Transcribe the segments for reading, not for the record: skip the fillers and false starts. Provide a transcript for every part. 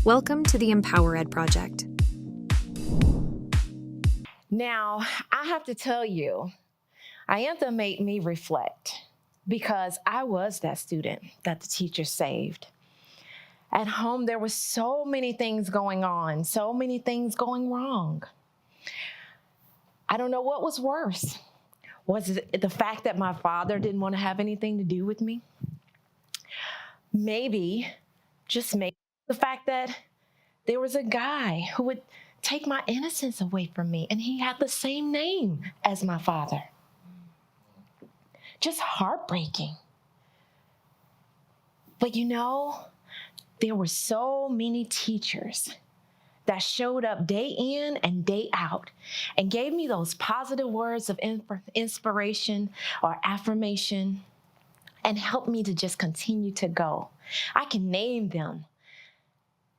Welcome to the Empower Ed Project. Now, I have to tell you, Iantha made me reflect because I was that student that the teacher saved. At home, there were so many things going on, so many things going wrong. I don't know what was worse. Was it the fact that my father didn't want to have anything to do with me? Maybe, just maybe, the fact that there was a guy who would take my innocence away from me, and he had the same name as my father. Just heartbreaking. But you know, there were so many teachers that showed up day in and day out and gave me those positive words of inspiration or affirmation and helped me to just continue to go. I can name them.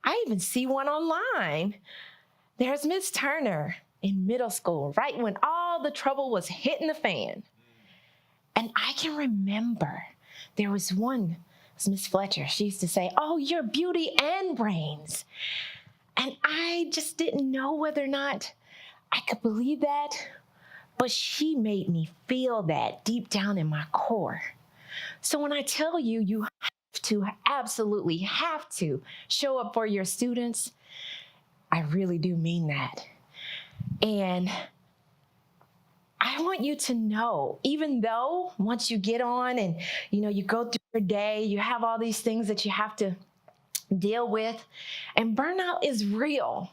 I even see one online. There's Miss Turner in middle school, right when all the trouble was hitting the fan. And I can remember there was one, it was Miss Fletcher. She used to say, "Oh, you're beauty and brains." And I just didn't know whether or not I could believe that, but she made me feel that deep down in my core. So when I tell you, you have to, absolutely have to show up for your students, I really do mean that. And I want you to know, even though once you get on and, you go through your day, you have all these things that you have to deal with, and burnout is real.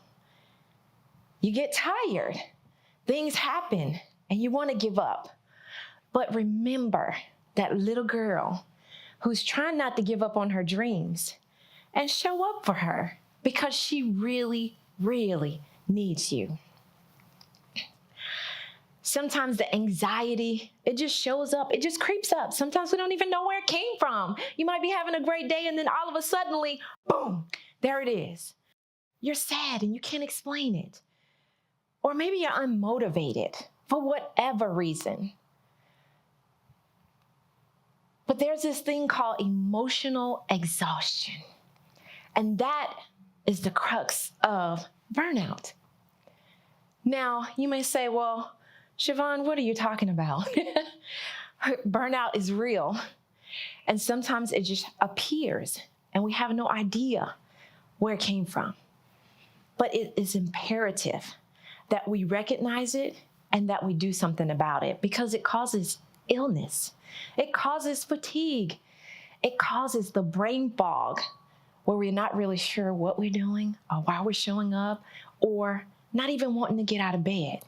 You get tired, things happen, and you want to give up. But remember that little girl who's trying not to give up on her dreams and show up for her because she really, really needs you. Sometimes the anxiety, it just shows up. It just creeps up. Sometimes we don't even know where it came from. You might be having a great day and then all of a suddenly, boom, there it is. You're sad and you can't explain it. Or maybe you're unmotivated for whatever reason. But there's this thing called emotional exhaustion. And that is the crux of burnout. Now, you may say, well, Shavonne, what are you talking about? Burnout is real. And sometimes it just appears and we have no idea where it came from. But it is imperative that we recognize it and that we do something about it because it causes illness. It causes fatigue. It causes the brain fog where we're not really sure what we're doing or why we're showing up or not even wanting to get out of bed.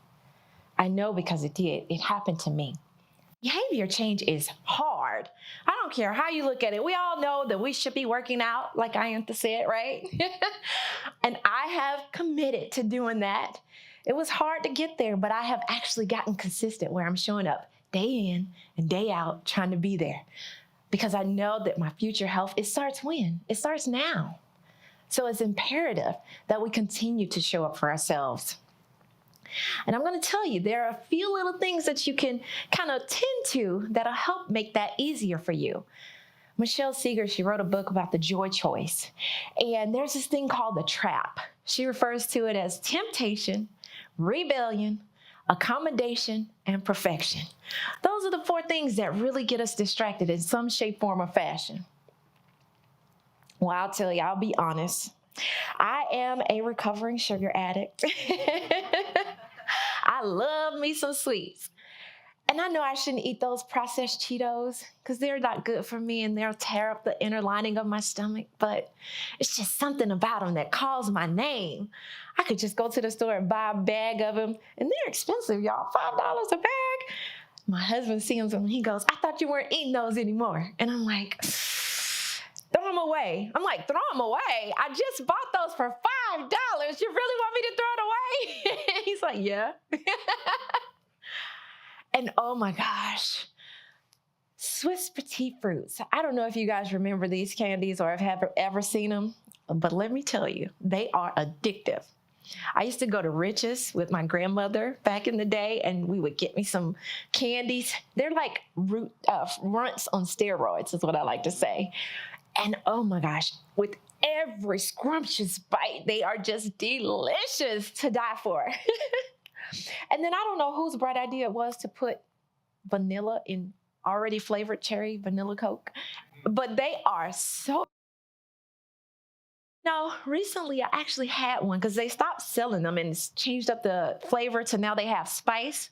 I know because it did. It happened to me. Behavior change is hard. I don't care how you look at it. We all know that we should be working out, like Iantha said, right? And I have committed to doing that. It was hard to get there, but I have actually gotten consistent where I'm showing up day in and day out trying to be there because I know that my future health, it starts when? It starts now. So it's imperative that we continue to show up for ourselves. And I'm going to tell you, there are a few little things that you can kind of tend to that'll help make that easier for you. Michelle Seeger, she wrote a book about the joy choice. And there's this thing called the trap. She refers to it as temptation, rebellion, accommodation, and perfection. Those are the 4 things that really get us distracted in some shape, form, or fashion. Well, I'll tell you, I'll be honest. I am a recovering sugar addict. I love me some sweets. And I know I shouldn't eat those processed Cheetos because they're not good for me and they'll tear up the inner lining of my stomach, but it's just something about them that calls my name. I could just go to the store and buy a bag of them, and they're expensive, y'all, $5 a bag. My husband sees them and he goes, "I thought you weren't eating those anymore." And I'm like, throw them away. I'm like, throw them away? I just bought those for $5. You really want me to throw it away? He's like, yeah. And oh my gosh, Swiss Petite Fruits. I don't know if you guys remember these candies or have ever seen them, but let me tell you, they are addictive. I used to go to Rich's with my grandmother back in the day, and we would get me some candies. They're like runts on steroids is what I like to say. And oh my gosh, with every scrumptious bite. They are just delicious to die for. And then I don't know whose bright idea it was to put vanilla in already flavored cherry vanilla Coke, but they are so. Now, recently I actually had one because they stopped selling them and changed up the flavor to now they have spice.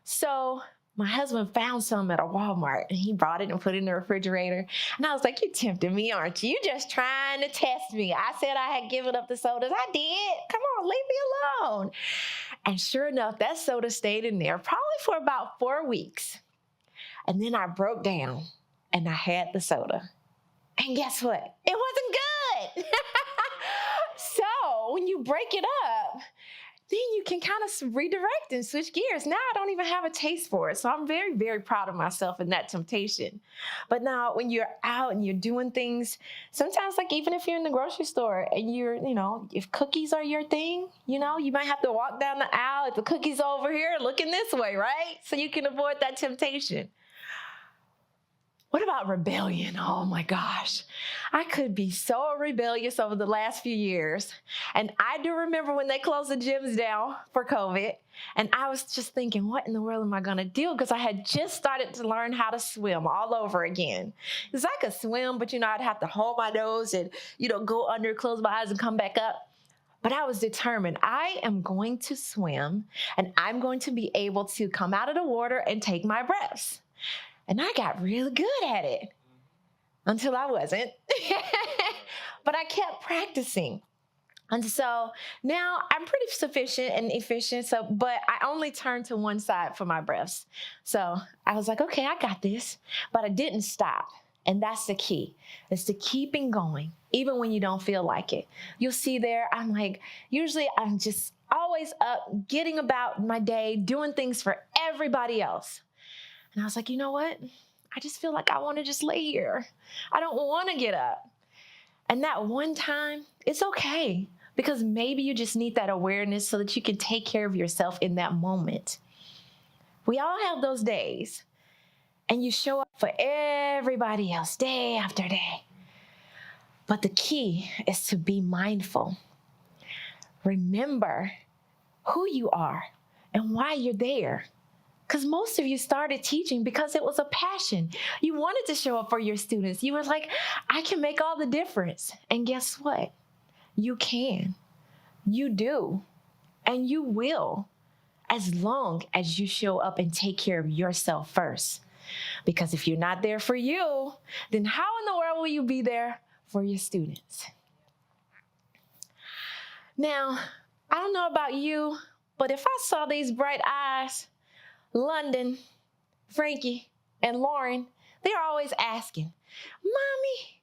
So my husband found some at a Walmart and he brought it and put it in the refrigerator. And I was like, you tempting me, aren't you? You just trying to test me. I said I had given up the sodas. I did. Come on, leave me alone. And sure enough, that soda stayed in there probably for about 4 weeks. And then I broke down and I had the soda. And guess what? It wasn't good. So when you break it up, then you can kind of redirect and switch gears. Now I don't even have a taste for it. So I'm very, very proud of myself in that temptation. But now when you're out and you're doing things, sometimes like even if you're in the grocery store and you're, if cookies are your thing, you might have to walk down the aisle. If the cookie's over here, looking this way, right? So you can avoid that temptation. What about rebellion? Oh my gosh. I could be so rebellious over the last few years. And I do remember when they closed the gyms down for COVID. And I was just thinking, what in the world am I going to do? Because I had just started to learn how to swim all over again. Because I could swim, but I'd have to hold my nose and, go under, close my eyes and come back up. But I was determined. I am going to swim and I'm going to be able to come out of the water and take my breaths. And I got really good at it until I wasn't. But I kept practicing. And so now I'm pretty sufficient and efficient. But I only turned to one side for my breaths. So I was like, okay, I got this. But I didn't stop. And that's the key. It's to keeping going, even when you don't feel like it. You'll see there, usually I'm just always up, getting about my day, doing things for everybody else. And I was like, you know what? I just feel like I want to just lay here. I don't want to get up. And that one time, it's okay because maybe you just need that awareness so that you can take care of yourself in that moment. We all have those days. And you show up for everybody else day after day. But the key is to be mindful. Remember who you are and why you're there. Because most of you started teaching because it was a passion. You wanted to show up for your students. You were like, I can make all the difference. And guess what? You can. You do. And you will, as long as you show up and take care of yourself first. Because if you're not there for you, then how in the world will you be there for your students? Now, I don't know about you, but if I saw these bright eyes, London, Frankie, and Lauren, they're always asking, Mommy,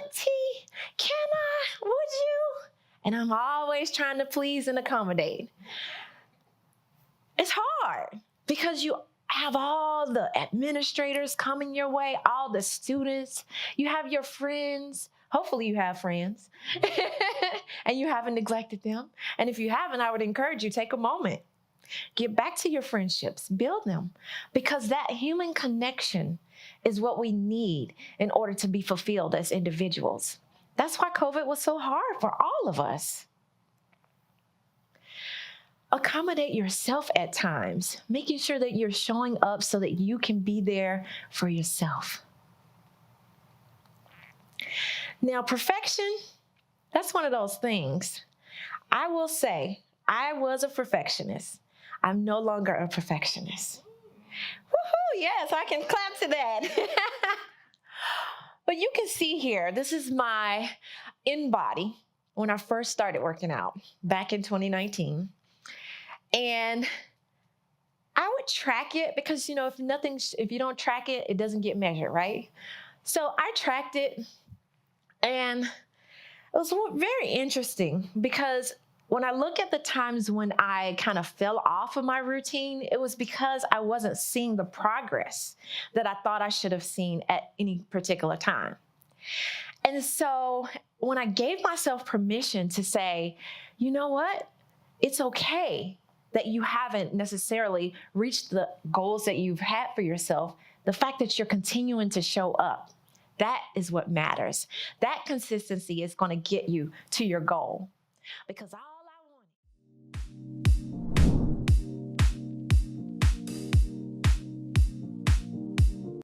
Auntie, can I, would you? And I'm always trying to please and accommodate. It's hard because you have all the administrators coming your way, all the students, you have your friends. Hopefully you have friends and you haven't neglected them. And if you haven't, I would encourage you, take a moment. Get back to your friendships, build them, because that human connection is what we need in order to be fulfilled as individuals. That's why COVID was so hard for all of us. Accommodate yourself at times, making sure that you're showing up so that you can be there for yourself. Now, perfection, that's one of those things. I will say, I was a perfectionist. I'm no longer a perfectionist. Woohoo, yes, I can clap to that. But you can see here, this is my in-body when I first started working out back in 2019. And I would track it because, if you don't track it, it doesn't get measured, right? So I tracked it, and it was very interesting because when I look at the times when I kind of fell off of my routine, it was because I wasn't seeing the progress that I thought I should have seen at any particular time. And so when I gave myself permission to say, you know what? It's okay that you haven't necessarily reached the goals that you've had for yourself. The fact that you're continuing to show up, That is what matters. That consistency is going to get you to your goal. Because